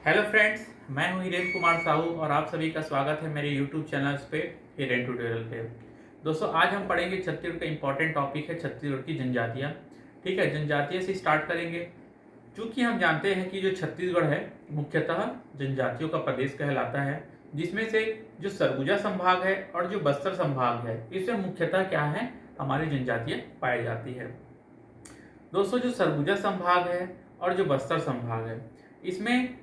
Hello friends, मैं हूं हिरेन कुमार साहू और आप सभी का स्वागत है मेरे यूट्यूब चैनल्स पे हिरेन ट्यूटोरियल पे। दोस्तों, आज हम पढ़ेंगे छत्तीसगढ़ का इंपॉर्टेंट टॉपिक है छत्तीसगढ़ की जनजातियाँ। ठीक है, जनजातियों से स्टार्ट करेंगे। चूँकि हम जानते हैं कि जो छत्तीसगढ़ है मुख्यतः जनजातियों का प्रदेश कहलाता है, जिसमें से जो सरगुजा संभाग है और जो बस्तर संभाग है, इसमें मुख्यतः क्या है, हमारी जनजातियाँ पाई जाती है। दोस्तों, जो सरगुजा संभाग है और जो बस्तर संभाग है, इसमें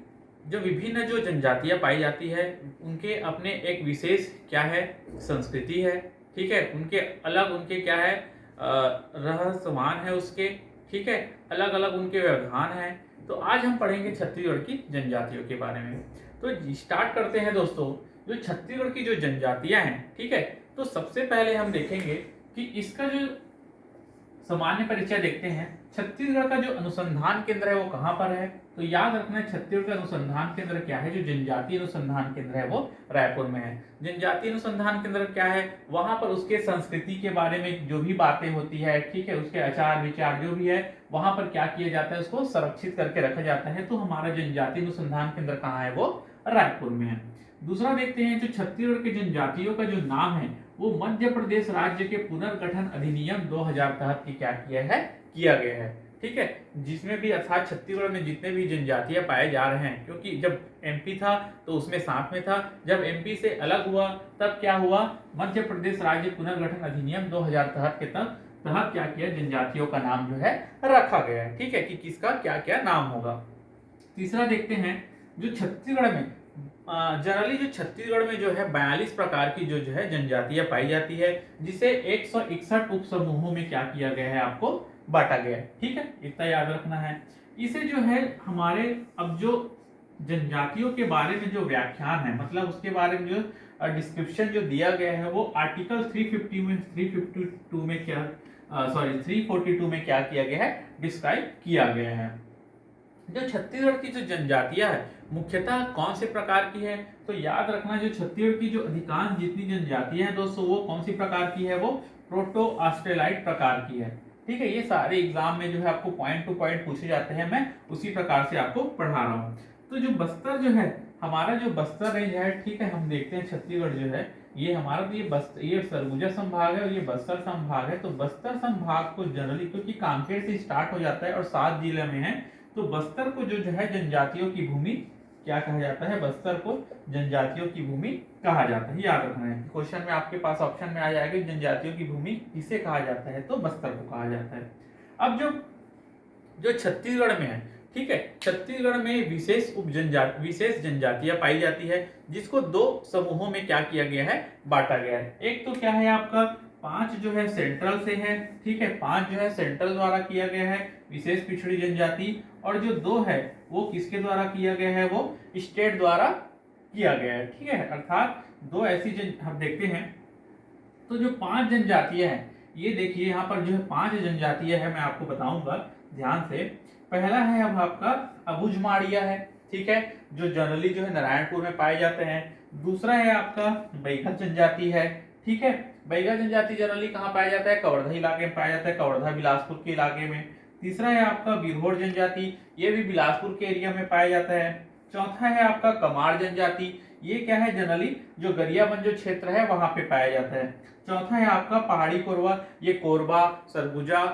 जो विभिन्न जो जनजातियाँ पाई जाती है, उनके अपने एक विशेष क्या है, संस्कृति है। ठीक है, उनके अलग उनके क्या है, रहस्यमान है उसके। ठीक है, अलग अलग उनके व्यवधान हैं। तो आज हम पढ़ेंगे छत्तीसगढ़ की जनजातियों के बारे में। तो स्टार्ट करते हैं दोस्तों। जो छत्तीसगढ़ की जो जनजातियाँ हैं, ठीक है, तो सबसे पहले हम देखेंगे कि इसका जो सामान्य परिचय देखते हैं। छत्तीसगढ़ का जो अनुसंधान केंद्र है वो कहाँ पर है, तो याद रखना है छत्तीसगढ़ का अनुसंधान केंद्र क्या है, जो जनजातीय अनुसंधान केंद्र है वो रायपुर में है। जनजातीय अनुसंधान केंद्र क्या है, वहां पर उसके संस्कृति के बारे में जो भी बातें होती है, ठीक है, उसके आचार विचार जो भी है, वहां पर क्या किया जाता है, उसको संरक्षित करके रखा जाता है। तो हमारा जनजातीय अनुसंधान केंद्र कहाँ है, वो रायपुर में है। दूसरा देखते हैं, जो छत्तीसगढ़ के जनजातियों का जो नाम है वो मध्य प्रदेश राज्य के पुनर्गठन अधिनियम 2000 तहत क्या किया गया है। ठीक है, जिसमें भी अर्थात छत्तीसगढ़ में जितने भी जनजातियां पाए जा रहे हैं, क्योंकि जब एमपी था तो उसमें साथ में था, जब एमपी से अलग हुआ तब क्या हुआ, मध्य प्रदेश राज्य पुनर्गठन अधिनियम 2000 तहत के तहत क्या किया, जनजातियों का नाम जो है रखा गया है। ठीक है, कि किसका क्या क्या नाम होगा। तीसरा देखते हैं, जो छत्तीसगढ़ में जनरली जो छत्तीसगढ़ में जो है 42 प्रकार की जो है जनजातियां पाई जाती है, जिसे 161 उप समूहों में क्या किया गया है, आपको बांटा गया है। ठीक है, इतना याद रखना है। इसे जो है हमारे अब जो जनजातियों के बारे में जो व्याख्यान है, मतलब उसके बारे में जो डिस्क्रिप्शन जो दिया गया है, वो आर्टिकल 352 में क्या 342 में क्या किया गया है, डिस्क्राइब किया गया है। जो छत्तीसगढ़ की जो जनजातियां है मुख्यतः कौन से प्रकार की है, तो याद रखना, जो छत्तीसगढ़ की जो अधिकांश जितनी जनजातियां हैं दोस्तों, वो कौन सी प्रकार की है, वो प्रोटो ऑस्ट्रेलाइट प्रकार की है। ठीक है, ये सारे एग्जाम में जो है आपको पॉइंट टू पॉइंट पूछे जाते हैं, मैं उसी प्रकार से आपको पढ़ा रहा हूँ। तो जो बस्तर जो है, हमारा जो बस्तर रेंज है, ठीक है, हम देखते हैं छत्तीसगढ़ जो है, ये हमारा ये सरगुजा संभाग है और ये बस्तर संभाग है। तो बस्तर संभाग को जनरली, क्योंकि कांकेर से स्टार्ट हो जाता है और 7 जिले में है, तो बस्तर को जो है जनजातियों की भूमि क्या कहा जाता है, बस्तर को जनजातियों की भूमि कहा जाता है। याद रखना है, क्वेश्चन में आपके पास ऑप्शन में आ जाएगा जनजातियों की भूमि किसे कहा जाता है, तो बस्तर को कहा जाता है। अब जो जो छत्तीसगढ़ में है, ठीक है, छत्तीसगढ़ में विशेष जनजातियां पाई जाती है, जिसको 2 समूहों में क्या किया गया है, बांटा गया है। एक तो क्या है आपका 5 जो है सेंट्रल से है। ठीक है, 5 जो है सेंट्रल द्वारा किया गया है, विशेष पिछड़ी जनजाति, और जो 2 है वो किसके द्वारा किया गया है, वो स्टेट द्वारा किया गया है। ठीक है, अर्थात 2 ऐसी हम देखते हैं। तो जो 5 जनजातियां हैं, ये देखिए यहाँ पर जो है 5 जनजातियां है, मैं आपको बताऊंगा ध्यान से। पहला है अब आपका अबुझमाड़िया है। ठीक है, जो जनरली जो है नारायणपुर में पाए जाते हैं। दूसरा है आपका बैगा जनजाति है। ठीक है, बैगा जनजाति जनरली कहाँ पाया जाता है, कवर्धा इलाके में पाया जाता है, कवर्धा बिलासपुर के इलाके में। तीसरा है आपका बिरहोर जनजाति, ये भी बिलासपुर के एरिया में पाया जाता है। चौथा है आपका कमार जनजाति, ये क्या है, जनरली जो गरियाबंद जो क्षेत्र है वहां पे पाया जाता है। चौथा है आपका पहाड़ी कोरवा, ये कोरबा, सरगुजा,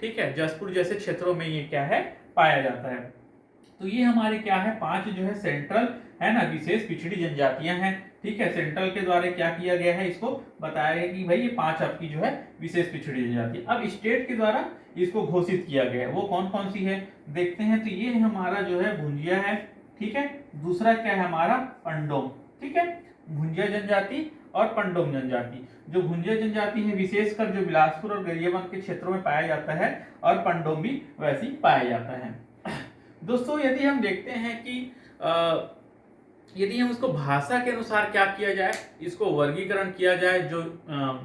ठीक है, जसपुर जैसे क्षेत्रों में ये क्या है, पाया जाता है। तो ये हमारे क्या है, 5 जो है सेंट्रल है ना, विशेष पिछड़ी जनजातियां हैं। ठीक है, सेंट्रल के द्वारा क्या किया गया है, इसको बताया गया कि भाई ये 5 आपकी जो है विशेष पिछड़ी जनजाति। अब स्टेट के द्वारा इसको घोषित किया गया है, वो कौन कौन सी है देखते हैं। तो ये हमारा जो है भुंजिया है। ठीक है, दूसरा क्या है हमारा पंडोम। ठीक है, भुंजिया जनजाति और पंडोम जनजाति। जो भुंजिया जनजाति है विशेषकर जो बिलासपुर और गरियाबंद के क्षेत्रों में पाया जाता है, और पंडोम भी वैसे ही पाया जाता है। दोस्तों, यदि हम देखते हैं कि यदि हम उसको भाषा के अनुसार क्या किया जाए, इसको वर्गीकरण किया जाए, जो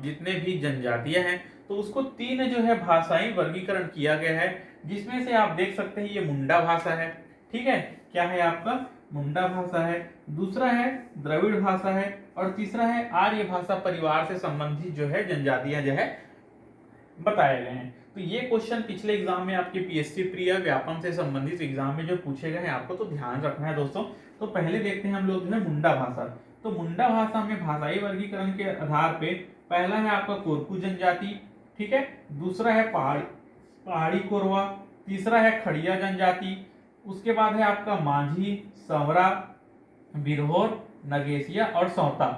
जितने भी जनजातियां हैं, तो उसको 3 जो है भाषाई वर्गीकरण किया गया है, जिसमें से आप देख सकते हैं ये मुंडा भाषा है। ठीक है, क्या है आपका मुंडा भाषा है, दूसरा है द्रविड़ भाषा है, और तीसरा है आर्य भाषा परिवार से संबंधित जो है जनजातियां जो है बताए गए हैं। तो ये क्वेश्चन पिछले एग्जाम में आपके पीएससी प्री या व्यापम से संबंधित एग्जाम में जो पूछे गए हैं आपको तो ध्यान रखना है दोस्तों। तो पहले देखते हैं हम लोग जो है मुंडा भाषा। तो मुंडा भाषा में भाषाई वर्गीकरण के आधार पे पहला है आपका कोरकू जनजाति, ठीक है, दूसरा है पहाड़ी कोरवा, तीसरा है खड़िया जनजाति, उसके बाद है आपका माझी, संवरा, बिरहोर, नगेसिया और सौता,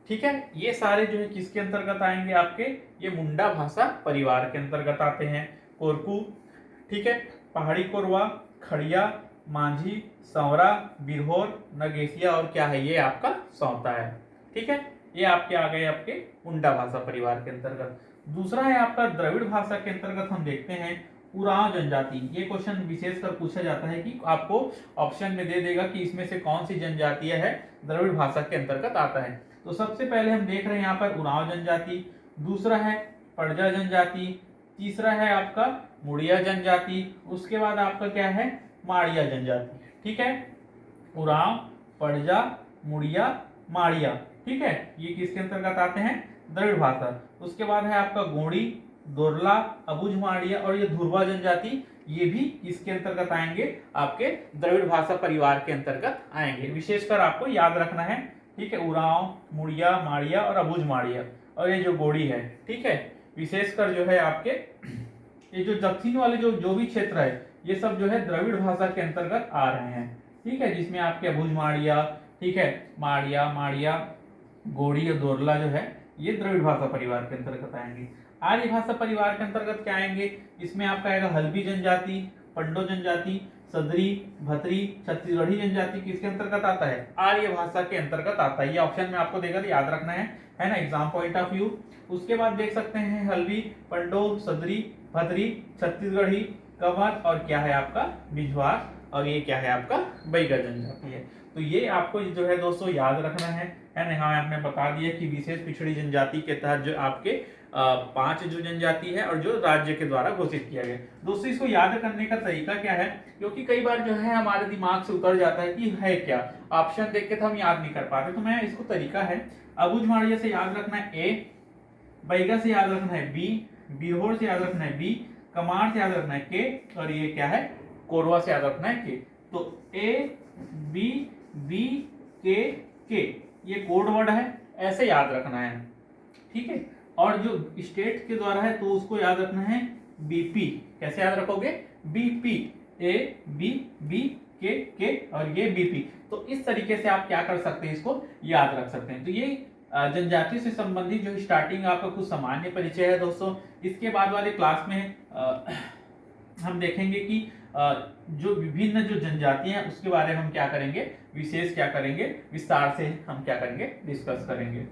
ठीक है। ये सारे जो है किसके अंतर्गत आएंगे, आपके ये मुंडा भाषा परिवार के अंतर्गत आते हैं। कोरकू, ठीक है, पहाड़ी कोरवा, खड़िया, माझी, संवरा, बिरहोर, नगेसिया और क्या है, ये आपका सौता है, ठीक है। ये आपके आ गए आपके मुंडा भाषा परिवार के अंतर्गत। दूसरा है आपका द्रविड़ भाषा के अंतर्गत हम देखते हैं उरांव जनजाति। ये क्वेश्चन विशेषकर पूछा जाता है कि आपको ऑप्शन में दे देगा कि इसमें से कौन सी जनजातीय है द्रविड़ भाषा के अंतर्गत आता है। तो सबसे पहले हम देख रहे हैं यहाँ पर उरांव जनजाति, दूसरा है पड़जा जनजाति, तीसरा है आपका मुड़िया जनजाति, उसके बाद आपका क्या है माड़िया जनजाति, ठीक है। उरांव, पड़जा, मुड़िया, माड़िया, ठीक है, ये किसके अंतर्गत आते हैं, द्रविड़ भाषा। उसके बाद है आपका गोंडी, दोरला, अबुझ माड़िया और ये धुरवा जनजाति, ये भी किसके अंतर्गत आएंगे, आपके द्रविड़ भाषा परिवार के अंतर्गत आएंगे। विशेषकर आपको याद रखना है, ठीक है, उरांव, मुड़िया, माड़िया और अबुझ माड़िया और ये जो गोड़ी है, ठीक है, विशेषकर जो है आपके ये जो दक्षिण वाले जो भी क्षेत्र है ये सब जो है द्रविड़ भाषा के अंतर्गत आ रहे हैं, ठीक है, जिसमें आपके अबुझ माड़िया, ठीक है, माड़िया, गोड़ी और दोरला जो है ये द्रविड़ भाषा परिवार के अंतर्गत आएंगे। आर्य भाषा परिवार के अंतर्गत क्या आएंगे, इसमें आपका आएगा हल्बी जनजाति, पंडो जनजाति, सदरी, भतरी, छत्तीसगढ़ी जनजाति किसके अंतर्गत आता है, आर्य भाषा के अंतर्गत आता है। ये ऑप्शन में आपको देगा तो याद रखना है ना, एग्जाम पॉइंट ऑफ व्यू। उसके बाद देख सकते हैं हल्बी, पंडो, सदरी, भतरी, छत्तीसगढ़ी, कवर और क्या है आपका बिझवार और ये क्या है आपका बैगा जनजाति है। तो ये आपको जो है दोस्तों याद रखना है ना। हाँ, आपने बता दिया कि विशेष पिछड़ी जनजाति के तहत जो आपके 5 जो जनजाति है और जो राज्य के द्वारा घोषित किया गया। दोस्तों इसको याद करने का तरीका क्या है, क्योंकि कई बार जो है हमारे दिमाग से उतर जाता है कि है क्या, ऑप्शन देख के तो हम याद नहीं कर पाते। तो मैं इसको तरीका है, अबुझ माड़िया से याद रखना है ए, बैगा से याद रखना है बी, बिरहोर से याद रखना है बी, कमार से याद रखना है के और ये क्या है कोरवा से याद रखना है के। तो ए बी बी के ये कोड वर्ड है, ऐसे याद रखना है, ठीक है। और जो स्टेट के द्वारा है तो उसको याद रखना है बीपी। कैसे याद रखोगे, बीपी, ए बी बी के और ये बीपी। तो इस तरीके से आप क्या कर सकते हैं, इसको याद रख सकते हैं। तो ये जनजाति से संबंधित जो स्टार्टिंग आपका कुछ सामान्य परिचय है दोस्तों। इसके बाद वाले क्लास में हम देखेंगे कि जो विभिन्न जो जनजातियां हैं उसके बारे में हम क्या करेंगे, विशेष क्या करेंगे, विस्तार से हम क्या करेंगे, डिस्कस करेंगे।